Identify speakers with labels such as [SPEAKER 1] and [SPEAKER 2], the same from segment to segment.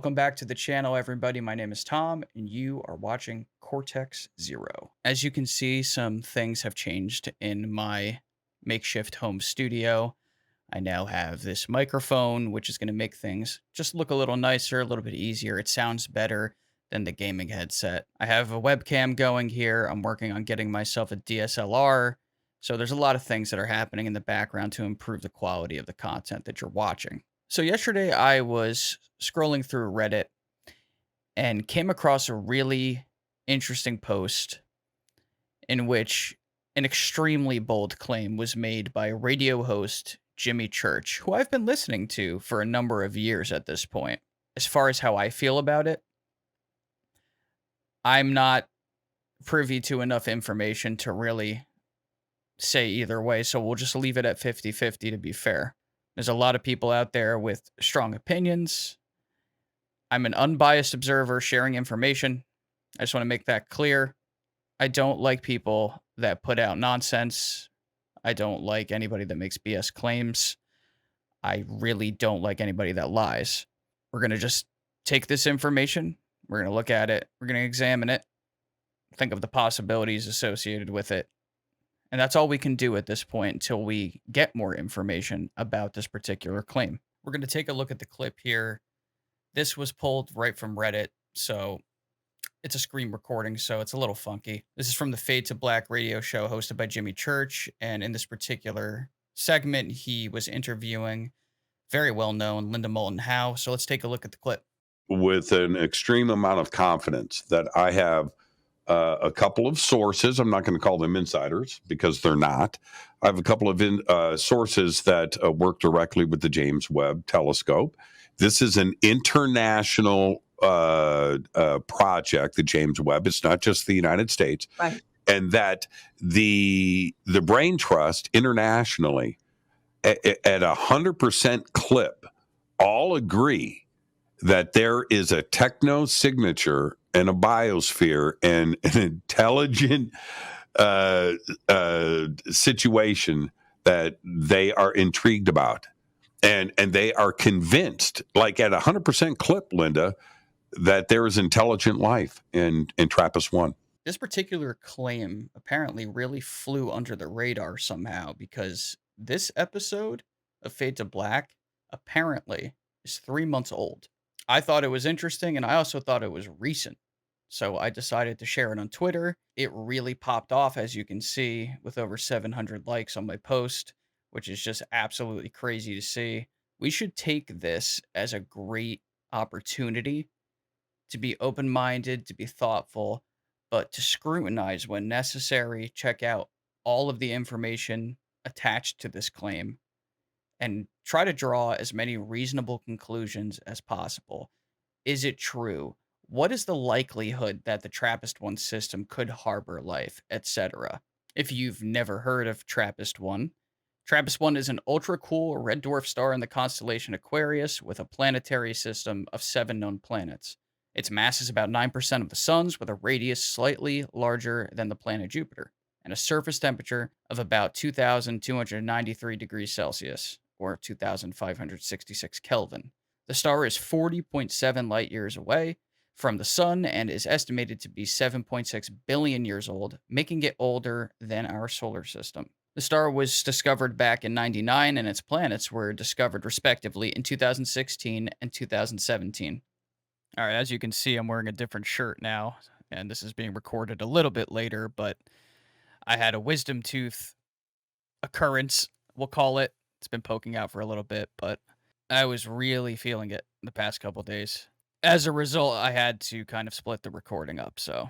[SPEAKER 1] Welcome back to the channel, everybody. My name is Tom, and you are watching Cortex Zero. As you can see, some things have changed in my makeshift home studio. I now have this microphone, which is going to make things just look a little nicer, a little bit easier. It sounds better than the gaming headset. I have a webcam going here. I'm working on getting myself a DSLR. So there's a lot of things that are happening in the background to improve the quality of the content that you're watching. So yesterday I was scrolling through Reddit and came across a really interesting post in which an extremely bold claim was made by radio host Jimmy Church, who I've been listening to for a number of years at this point. As far as how I feel about it, I'm not privy to enough information to really say either way, so we'll just leave it at 50-50 to be fair. There's a lot of people out there with strong opinions. I'm an unbiased observer sharing information. I just want to make that clear. I don't like people that put out nonsense. I don't like anybody that makes BS claims. I really don't like anybody that lies. We're going to just take this information. We're going to look at it. We're going to examine it. Think of the possibilities associated with it. And that's all we can do at this point until we get more information about this particular claim. We're going to take a look at the clip here. This was pulled right from Reddit, so it's a screen recording, so it's a little funky. This is from the Fade to Black radio show hosted by Jimmy Church, and in this particular segment, he was interviewing very well-known Linda Moulton Howe. So let's take a look at the clip.
[SPEAKER 2] With an extreme amount of confidence that I have a couple of sources. I'm not going to call them insiders because they're not. I have a couple of sources that work directly with the James Webb Telescope. This is an international project, the James Webb. It's not just the United States.
[SPEAKER 3] Right.
[SPEAKER 2] And that the Brain Trust internationally at 100% clip all agree that there is a techno signature and a biosphere and an intelligent situation that they are intrigued about. And they are convinced, like at 100% clip, Linda, that there is intelligent life in TRAPPIST-1.
[SPEAKER 1] This particular claim apparently really flew under the radar somehow because this episode of Fade to Black apparently is 3 months old. I thought it was interesting, and I also thought it was recent. So I decided to share it on Twitter. It really popped off, as you can see, with over 700 likes on my post, which is just absolutely crazy to see. We should take this as a great opportunity to be open-minded, to be thoughtful, but to scrutinize when necessary, check out all of the information attached to this claim, and try to draw as many reasonable conclusions as possible. Is it true? What is the likelihood that the TRAPPIST-1 system could harbor life, etc.? If you've never heard of TRAPPIST-1, TRAPPIST-1 is an ultra-cool red dwarf star in the constellation Aquarius with a planetary system of 7 known planets. Its mass is about 9% of the sun's, with a radius slightly larger than the planet Jupiter, and a surface temperature of about 2,293 degrees Celsius, or 2,566 Kelvin. The star is 40.7 light years away from the sun and is estimated to be 7.6 billion years old, making it older than our solar system. The star was discovered back in '99, and its planets were discovered respectively in 2016 and 2017. All right, as you can see, I'm wearing a different shirt now, and this is being recorded a little bit later, but I had a wisdom tooth occurrence, we'll call it. It's been poking out for a little bit, but I was really feeling it the past couple days. As a result, I had to kind of split the recording up, so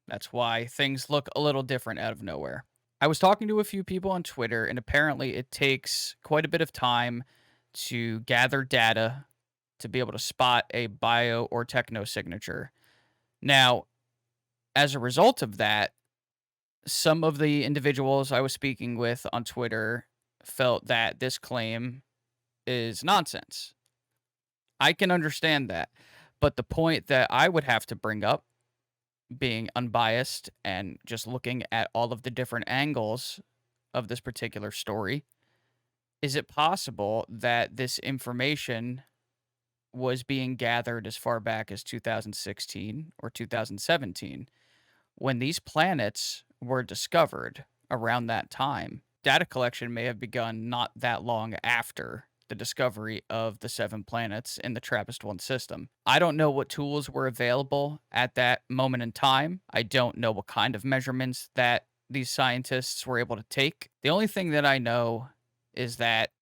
[SPEAKER 1] that's why things look a little different out of nowhere. I was talking to a few people on Twitter, and apparently it takes quite a bit of time to gather data to be able to spot a bio or techno signature. Now, as a result of that, some of the individuals I was speaking with on Twitter felt that this claim is nonsense. I can understand that. But the point that I would have to bring up, being unbiased and just looking at all of the different angles of this particular story, is it possible that this information was being gathered as far back as 2016 or 2017 when these planets were discovered around that time. Data collection may have begun not that long after the discovery of the 7 planets in the TRAPPIST-1 system. I don't know what tools were available at that moment in time. I don't know what kind of measurements that these scientists were able to take. The only thing that I know is that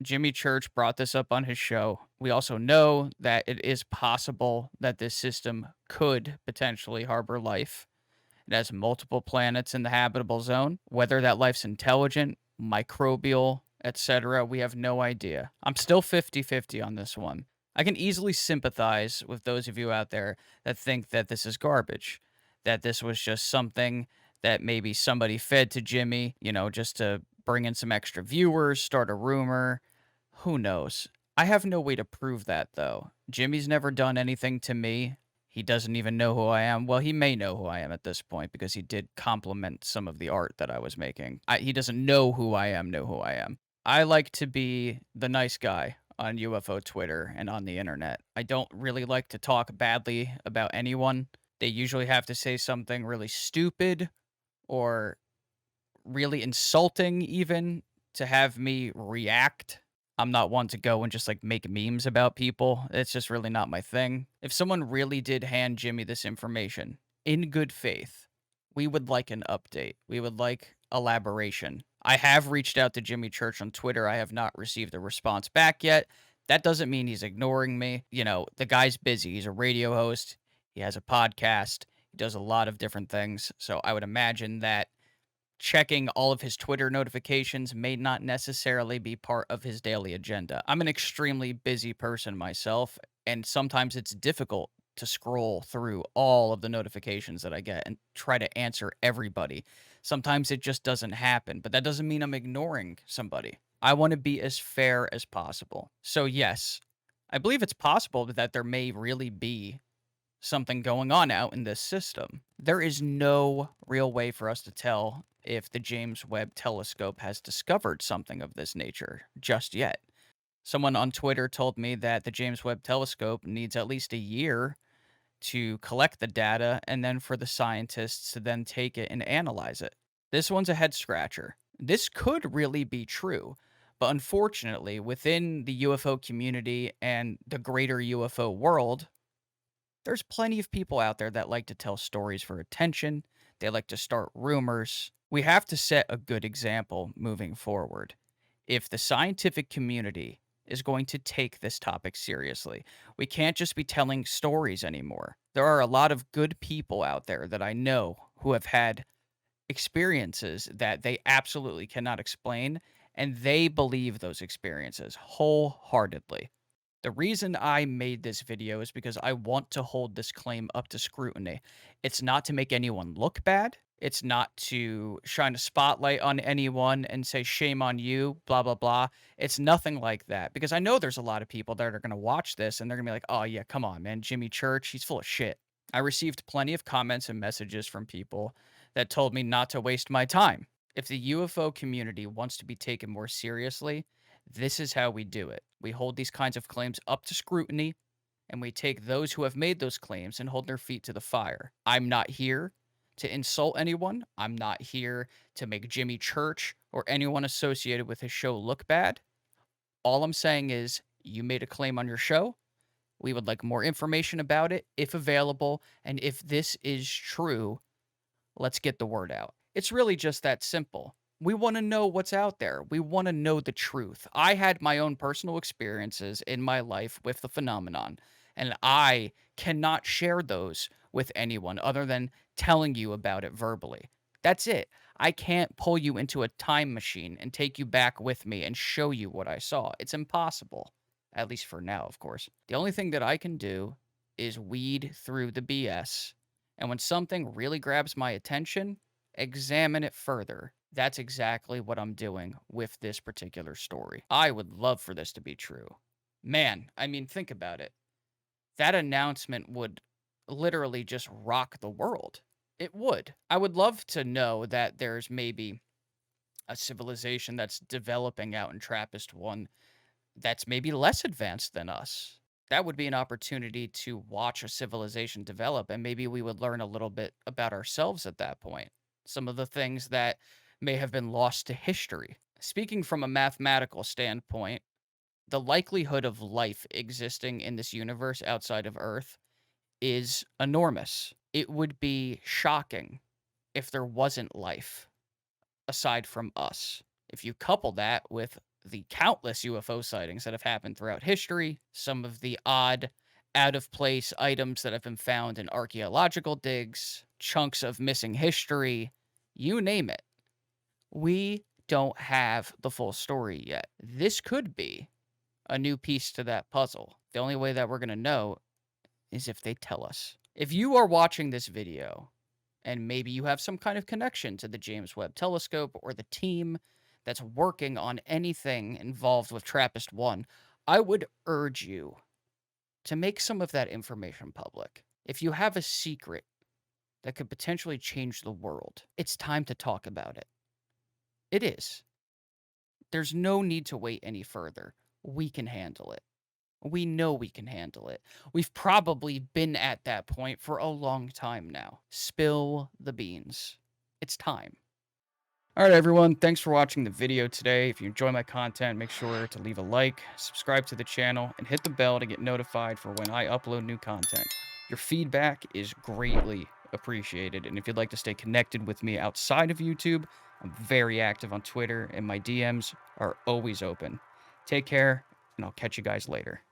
[SPEAKER 1] Jimmy Church brought this up on his show. We also know that it is possible that this system could potentially harbor life. It has multiple planets in the habitable zone. Whether that life's intelligent, microbial, etc., we have no idea. I'm still 50-50 on this one. I can easily sympathize with those of you out there that think that this is garbage, that this was just something that maybe somebody fed to Jimmy, just to bring in some extra viewers, start a rumor. Who knows? I have no way to prove that, though. Jimmy's never done anything to me. He doesn't even know who I am. Well, he may know who I am at this point because he did compliment some of the art that I was making. He doesn't know who I am, know who I am. I like to be the nice guy on UFO Twitter and on the internet. I don't really like to talk badly about anyone. They usually have to say something really stupid or really insulting, even to have me react. I'm not one to go and just like make memes about people. It's just really not my thing. If someone really did hand Jimmy this information in good faith, we would like an update. We would like elaboration. I have reached out to Jimmy Church on Twitter. I have not received a response back yet. That doesn't mean he's ignoring me. The guy's busy. He's a radio host, he has a podcast, he does a lot of different things. So I would imagine that checking all of his Twitter notifications may not necessarily be part of his daily agenda. I'm an extremely busy person myself, and sometimes it's difficult to scroll through all of the notifications that I get and try to answer everybody. Sometimes it just doesn't happen, but that doesn't mean I'm ignoring somebody. I want to be as fair as possible. So, yes, I believe it's possible that there may really be something going on out in this system. There is no real way for us to tell if the James Webb Telescope has discovered something of this nature just yet. Someone on Twitter told me that the James Webb Telescope needs at least a year to collect the data and then for the scientists to then take it and analyze it. This one's a head scratcher. This could really be true, but unfortunately, within the UFO community and the greater UFO world, there's plenty of people out there that like to tell stories for attention. They like to start rumors. We have to set a good example moving forward. If the scientific community is going to take this topic seriously, we can't just be telling stories anymore. There are a lot of good people out there that I know who have had experiences that they absolutely cannot explain, and they believe those experiences wholeheartedly. The reason I made this video is because I want to hold this claim up to scrutiny. It's not to make anyone look bad. It's not to shine a spotlight on anyone and say, shame on you, blah, blah, blah. It's nothing like that because I know there's a lot of people that are going to watch this and they're going to be like, oh, yeah, come on, man. Jimmy Church, he's full of shit. I received plenty of comments and messages from people that told me not to waste my time. If the UFO community wants to be taken more seriously, this is how we do it. We hold these kinds of claims up to scrutiny, and we take those who have made those claims and hold their feet to the fire. I'm not here to insult anyone. I'm not here to make Jimmy Church or anyone associated with his show look bad. All I'm saying is you made a claim on your show. We would like more information about it, if available, and if this is true, let's get the word out. It's really just that simple. We want to know what's out there. We want to know the truth. I had my own personal experiences in my life with the phenomenon, and I cannot share those with anyone other than telling you about it verbally. That's it. I can't pull you into a time machine and take you back with me and show you what I saw. It's impossible. At least for now, of course. The only thing that I can do is weed through the BS, and when something really grabs my attention, examine it further. That's exactly what I'm doing with this particular story. I would love for this to be true. Man, I mean, think about it. That announcement would literally just rock the world. It would. I would love to know that there's maybe a civilization that's developing out in TRAPPIST-1 that's maybe less advanced than us. That would be an opportunity to watch a civilization develop, and maybe we would learn a little bit about ourselves at that point. Some of the things that may have been lost to history. Speaking from a mathematical standpoint, the likelihood of life existing in this universe outside of Earth is enormous. It would be shocking if there wasn't life aside from us. If you couple that with the countless UFO sightings that have happened throughout history, some of the odd, out of place items that have been found in archaeological digs, chunks of missing history, you name it, we don't have the full story yet. This could be a new piece to that puzzle. The only way that we're going to know is if they tell us. If you are watching this video and maybe you have some kind of connection to the James Webb Telescope or the team that's working on anything involved with TRAPPIST-1, I would urge you to make some of that information public. If you have a secret that could potentially change the world, it's time to talk about it. It is. There's no need to wait any further. We can handle it. We know we can handle it. We've probably been at that point for a long time now. Spill the beans. It's time. All right, everyone. Thanks for watching the video today. If you enjoy my content, make sure to leave a like, subscribe to the channel, and hit the bell to get notified for when I upload new content. Your feedback is greatly appreciated. And if you'd like to stay connected with me outside of YouTube, I'm very active on Twitter, and my DMs are always open. Take care, and I'll catch you guys later.